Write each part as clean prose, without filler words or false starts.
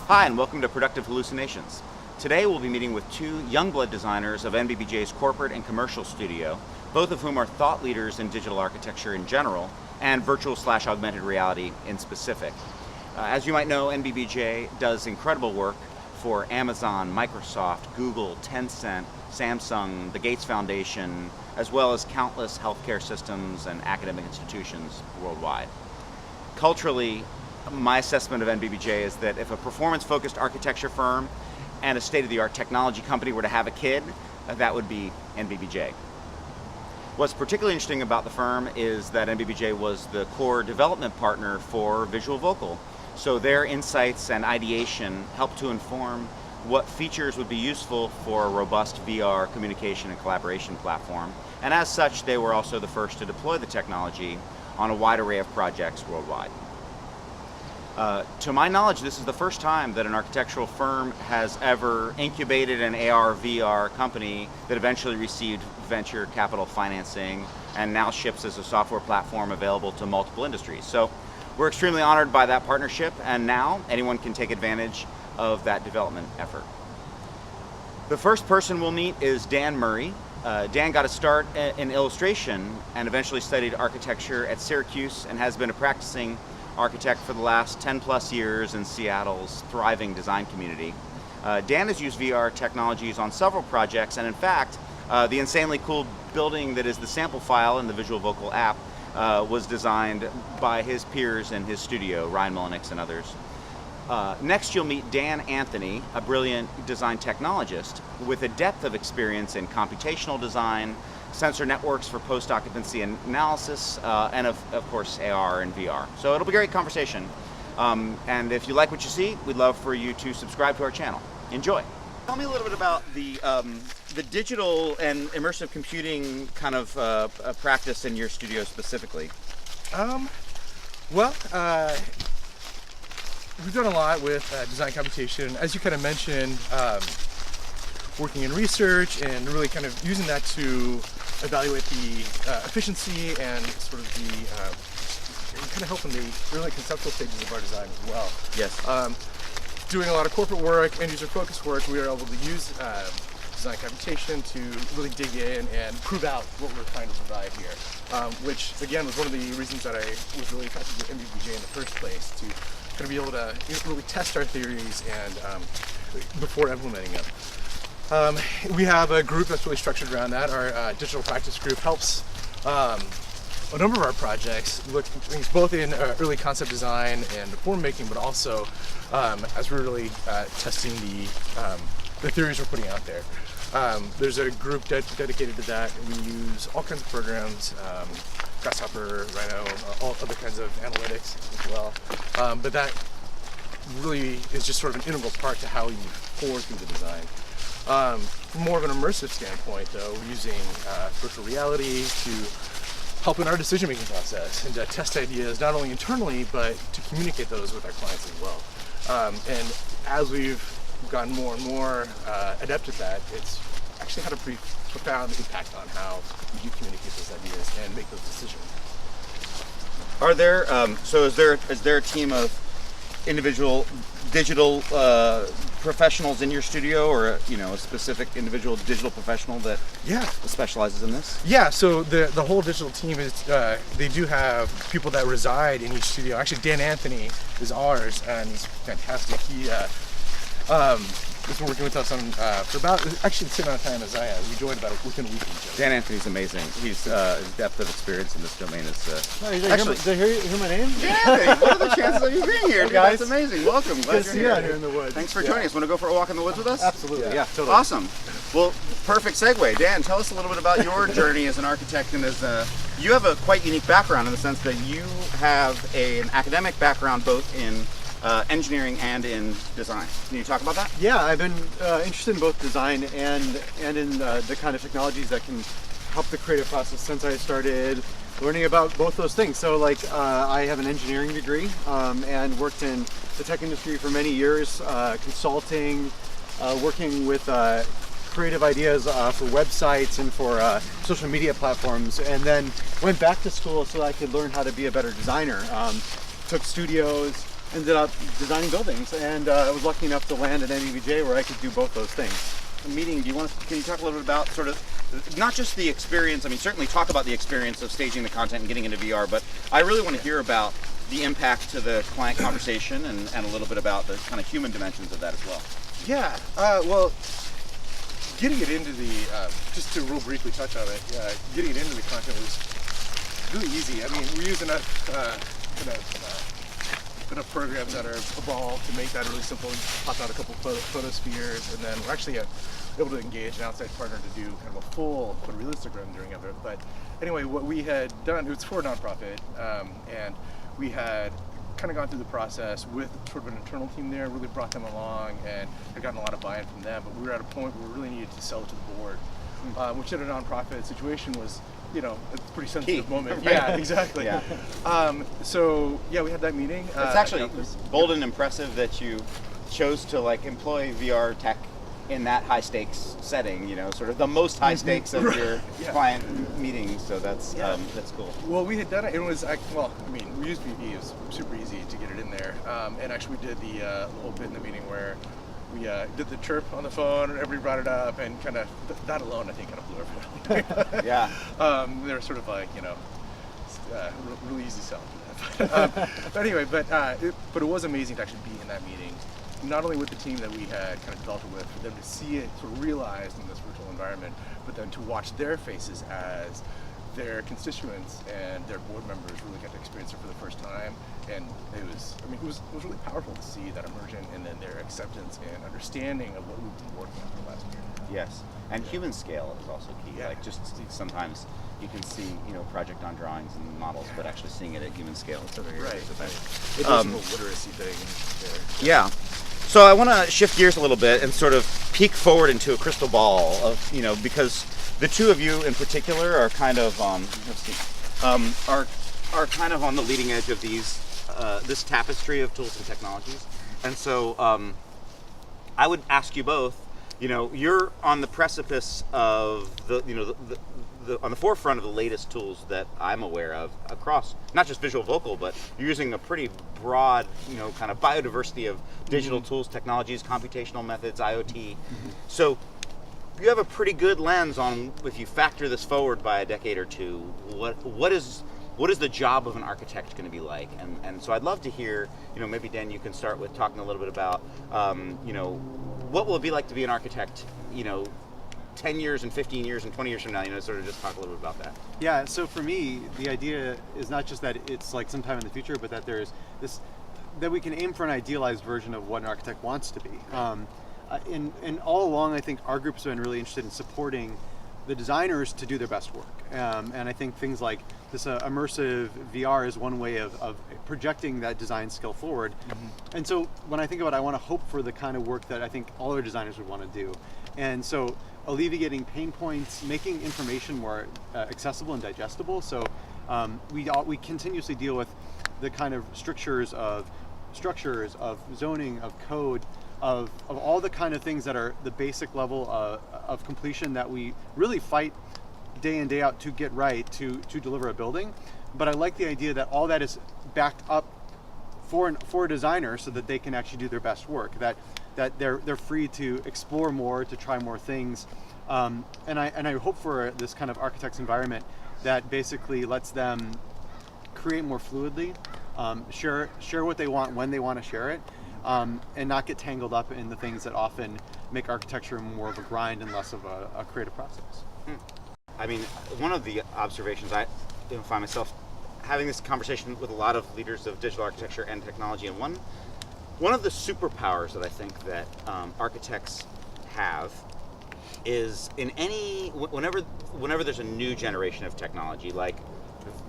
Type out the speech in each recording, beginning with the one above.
Hi, and welcome to Productive Hallucinations. Today we'll be meeting with two young blood designers of NBBJ's corporate and commercial studio, both of whom are thought leaders in digital architecture in general and virtual/augmented reality in specific. As you might know, NBBJ does incredible work for Amazon, Microsoft, Google, Tencent, Samsung, the Gates Foundation, as well as countless healthcare systems and academic institutions worldwide. Culturally, my assessment of NBBJ is that if a performance-focused architecture firm and a state-of-the-art technology company were to have a kid, that would be NBBJ. What's particularly interesting about the firm is that NBBJ was the core development partner for Visual Vocal. So their insights and ideation helped to inform what features would be useful for a robust VR communication and collaboration platform. And as such, they were also the first to deploy the technology on a wide array of projects worldwide. To my knowledge, this is the first time that an architectural firm has ever incubated an AR/VR company that eventually received venture capital financing and now ships as a software platform available to multiple industries. So we're extremely honored by that partnership, and now anyone can take advantage of that development effort. The first person we'll meet is Dan Murray. Dan got a start in illustration and eventually studied architecture at Syracuse and has been a practicing architect for the last 10 plus years in Seattle's thriving design community. Dan has used VR technologies on several projects, and in fact, the insanely cool building that is the sample file in the Visual Vocal app was designed by his peers in his studio, Ryan Mullenix and others. Next, you'll meet Dan Anthony, a brilliant design technologist with a depth of experience in computational design, sensor networks for post-occupancy analysis, and of course AR and VR. So it'll be a great conversation. And if you like what you see, we'd love for you to subscribe to our channel. Enjoy. Tell me a little bit about the digital and immersive computing kind of practice in your studio specifically. We've done a lot with design computation, as you kind of mentioned, working in research and really kind of using that to evaluate the efficiency and sort of the kind of help in the really conceptual stages of our design as well. Yes. Doing a lot of corporate work and user focused work, we were able to use design computation to really dig in and prove out what we're trying to provide here, which again was one of the reasons that I was really attracted to NBBJ in the first place, to kind of be able to really test our theories and before implementing them. We have a group that's really structured around that. Our digital practice group helps a number of our projects look things both in early concept design and form making, but also as we're really testing the theories we're putting out there. There's a group dedicated to that, and we use all kinds of programs, Grasshopper, Rhino, all other kinds of analytics as well. But that really is just sort of an integral part to how you pour through the design. From more of an immersive standpoint, though, we're using virtual reality to help in our decision-making process and to test ideas not only internally, but to communicate those with our clients as well. And as we've gotten more and more adept at that, it's actually had a pretty profound impact on how we do communicate those ideas and make those decisions. Are there is there a team of individual digital professionals in your studio, or a specific individual digital professional that specializes in this? Yeah, so the whole digital team is they do have people that reside in each studio. Actually, Dan Anthony is ours, and he's fantastic. He has been working with us on for about actually the same amount of time as I have. We joined about within a week of each other. Dan Anthony's amazing. He's his depth of experience in this domain is Did I hear my name? Yeah. What are the chances of you being here, guys? That's amazing. Welcome. Glad you're here. Here in the woods. Thanks for joining us. Want to go for a walk in the woods with us? Absolutely. Yeah, totally. Awesome. Well, perfect segue. Dan, tell us a little bit about your journey as an architect, and as you have a quite unique background in the sense that you have an academic background both in engineering and in design. Can you talk about that? Yeah, I've been interested in both design and in the kind of technologies that can help the creative process since I started learning about both those things. So I have an engineering degree and worked in the tech industry for many years, consulting, working with creative ideas for websites and for social media platforms, and then went back to school so I could learn how to be a better designer. Took studios, ended up designing buildings, and I was lucky enough to land at NBBJ where I could do both those things. Meeting, can you talk a little bit about sort of, not just the experience, I mean, certainly talk about the experience of staging the content and getting into VR, but I really want to hear about the impact to the client conversation and a little bit about the kind of human dimensions of that as well. Yeah, well, getting it into the, just to real briefly touch on it, getting it into the content was really easy. I mean, we're using enough programs that are evolved to make that really simple. We popped out a couple photospheres, and then we're actually able to engage an outside partner to do kind of a full photorealistic rendering of it. But anyway, what we had done, it was for a nonprofit, and we had kind of gone through the process with sort of an internal team there, really brought them along, and had gotten a lot of buy-in from them. But we were at a point where we really needed to sell it to the board, which in a nonprofit situation was, you know, a pretty sensitive moment. Yeah, exactly. Yeah. So yeah, we had that meeting. It's actually bold and impressive that you chose to like employ VR tech in that high stakes setting, you know, sort of the most high stakes of your client meetings. So that's cool. Well, we had done it. It was well, I mean, we used VB. It was super easy to get it in there. And actually, we did the whole bit in the meeting where we did the chirp on the phone, and everybody brought it up, and kind of that alone, I think, kind of blew everybody. Yeah. They were sort of like, you know, really easy sell. But anyway, but it was amazing to actually be in that meeting, not only with the team that we had kind of developed it with, for them to see it sort of realized in this virtual environment, but then to watch their faces as their constituents and their board members really got to experience it for the first time. And it was really powerful to see that immersion and then their acceptance and understanding of what we've been working on for the last year. Yes, and human scale is also key. Yeah. Like just sometimes you can see, you know, project on drawings and models, but actually seeing it at human scale is a very Right. thing. It was a literacy thing. Yeah. So I want to shift gears a little bit and sort of peek forward into a crystal ball of, you know, because the two of you in particular are kind of are kind of on the leading edge of these this tapestry of tools and technologies, and so I would ask you both. You know, you're on the precipice of on the forefront of the latest tools that I'm aware of across not just visual vocal, but you're using a pretty broad, you know, kind of biodiversity of digital tools, technologies, computational methods, IoT. So you have a pretty good lens on, if you factor this forward by a decade or two, what is the job of an architect going to be like? And so I'd love to hear, you know, maybe Dan, you can start with talking a little bit about, you know, what will it be like to be an architect, you know, 10 years and 15 years and 20 years from now, you know, sort of just talk a little bit about that. Yeah, so for me, the idea is not just that it's like sometime in the future, but that there's this, that we can aim for an idealized version of what an architect wants to be. And all along, I think our group's been really interested in supporting the designers to do their best work. And I think things like this immersive VR is one way of projecting that design skill forward. And so when I think about it, I want to hope for the kind of work that I think all our designers would want to do. And so alleviating pain points, making information more accessible and digestible. So we continuously deal with the kind of structures of zoning, of code, of all the kind of things that are the basic level of completion that we really fight day in, day out to get right, to deliver a building. But I like the idea that all that is backed up for a designer so that they can actually do their best work, that they're free to explore more, to try more things. And I hope for this kind of architect's environment that basically lets them create more fluidly, share what they want when they want to share it, and not get tangled up in the things that often make architecture more of a grind and less of a creative process. I mean, one of the observations I find myself having this conversation with a lot of leaders of digital architecture and technology, and one of the superpowers that I think that architects have is whenever there's a new generation of technology, like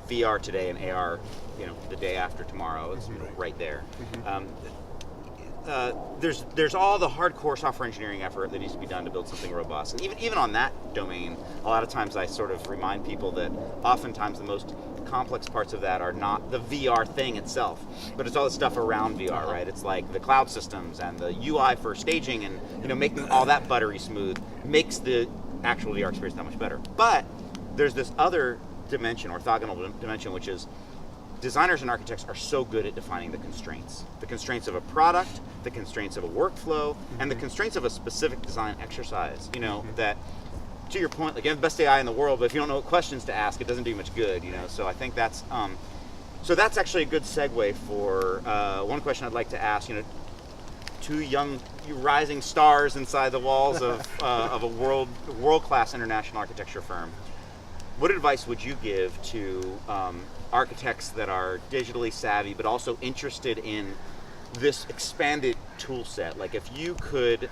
VR today and AR, you know, the day after tomorrow, it's right there. There's all the hardcore software engineering effort that needs to be done to build something robust. And even on that domain, a lot of times I sort of remind people that oftentimes the most complex parts of that are not the VR thing itself, but it's all the stuff around VR, right? It's like the cloud systems and the UI for staging, and, you know, making all that buttery smooth makes the actual VR experience that much better. But there's this other dimension, orthogonal dimension, which is designers and architects are so good at defining the constraints of a product, the constraints of a workflow, and the constraints of a specific design exercise. You know, that, to your point, like, you have the best AI in the world, but if you don't know what questions to ask, it doesn't do much good, you know. So I think that's, so that's actually a good segue for one question I'd like to ask. You know, two young rising stars inside the walls of a world-class international architecture firm. What advice would you give to architects that are digitally savvy but also interested in this expanded tool set? Like, if you could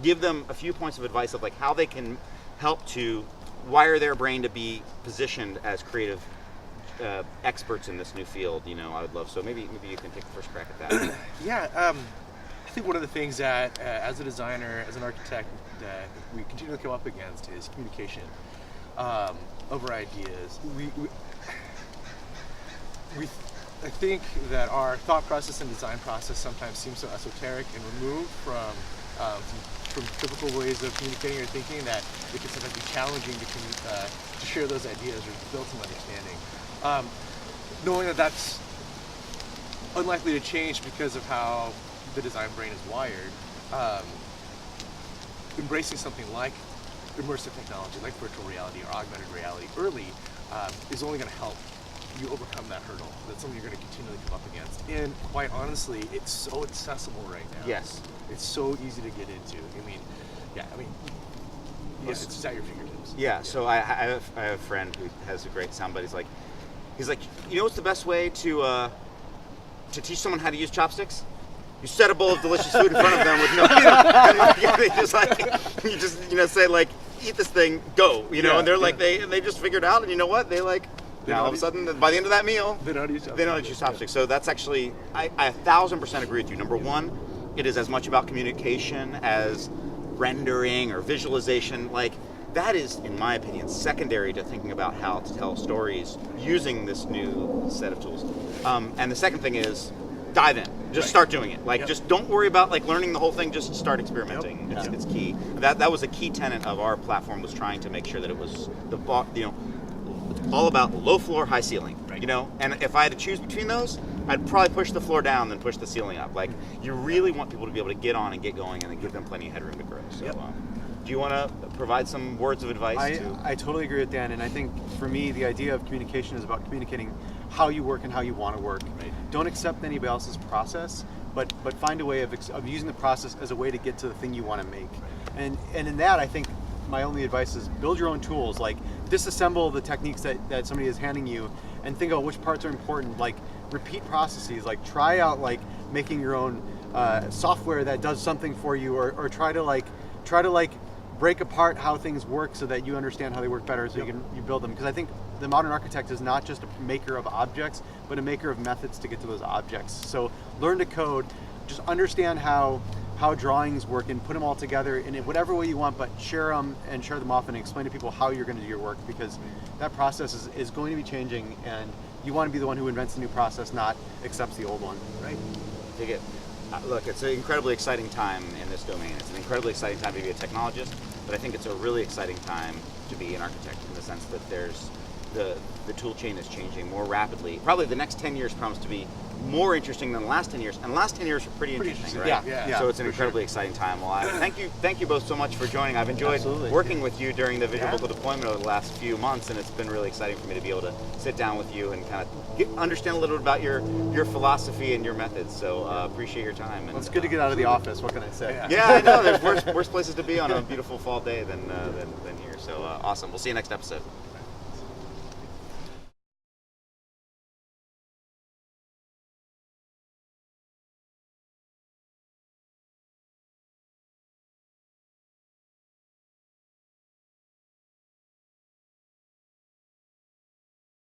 give them a few points of advice of like how they can help to wire their brain to be positioned as creative experts in this new field, you know, I would love. So maybe you can take the first crack at that. Yeah, I think one of the things that as a designer, as an architect, that we continually come up against is communication over ideas. I think that our thought process and design process sometimes seems so esoteric and removed from typical ways of communicating or thinking that it can sometimes be challenging to share those ideas or build some understanding. Knowing that that's unlikely to change because of how the design brain is wired, embracing something like immersive technology, like virtual reality or augmented reality early, is only going to help you overcome that hurdle. That's something you're going to continually come up against. And quite honestly, it's so accessible right now. Yes. It's so easy to get into. It's just at your fingertips. Yeah. So I have a friend who has a great sound, but he's like, you know what's the best way to teach someone how to use chopsticks? You set a bowl of delicious food in front of them with no, they just like, you just say like, eat this thing, go, and they're like, they just figured out, and you know what, they like, now all of a sudden, by the end of that meal, they know how to use chopsticks. They know how to use chopsticks. So that's actually, I 1,000% agree with you. Number one, it is as much about communication as rendering or visualization. Like, that is, in my opinion, secondary to thinking about how to tell stories using this new set of tools. And the second thing is, dive in. Just start doing it. Like, just don't worry about like learning the whole thing. Just start experimenting. It's key. That was a key tenet of our platform, was trying to make sure that it was all about low floor, high ceiling. And if I had to choose between those, I'd probably push the floor down than push the ceiling up. Like, you really want people to be able to get on and get going, and then give them plenty of headroom to grow. So, do you want to provide some words of advice? I totally agree with Dan, and I think for me, the idea of communication is about communicating how you work and how you want to work. Right. Don't accept anybody else's process, but find a way of using the process as a way to get to the thing you want to make. And in that, I think my only advice is build your own tools. Like, disassemble the techniques that somebody is handing you, and think about which parts are important. Like, repeat processes. Like, try out like making your own software that does something for you, or try to break apart how things work so that you understand how they work better, so you build them. Because I think the modern architect is not just a maker of objects, but a maker of methods to get to those objects. So learn to code, just understand how drawings work, and put them all together in whatever way you want, but share them often, and explain to people how you're going to do your work, because that process is going to be changing, and you want to be the one who invents the new process, not accepts the old one. Right. Dig it. Look, it's an incredibly exciting time in this domain. It's an incredibly exciting time to be a technologist, but I think it's a really exciting time to be an architect, in the sense that there's the tool chain is changing more rapidly. Probably the next 10 years promise to be more interesting than the last 10 years, and the last 10 years were pretty interesting, right? Yeah. So it's an incredibly exciting time. Well, thank you both so much for joining. I've enjoyed working with you during the visual local deployment over the last few months, and it's been really exciting for me to be able to sit down with you and kind of understand a little bit about your philosophy and your methods. So appreciate your time. And it's good to get out of the office. What can I say? Yeah, I know. There's worse places to be on a beautiful fall day than here. So awesome. We'll see you next episode.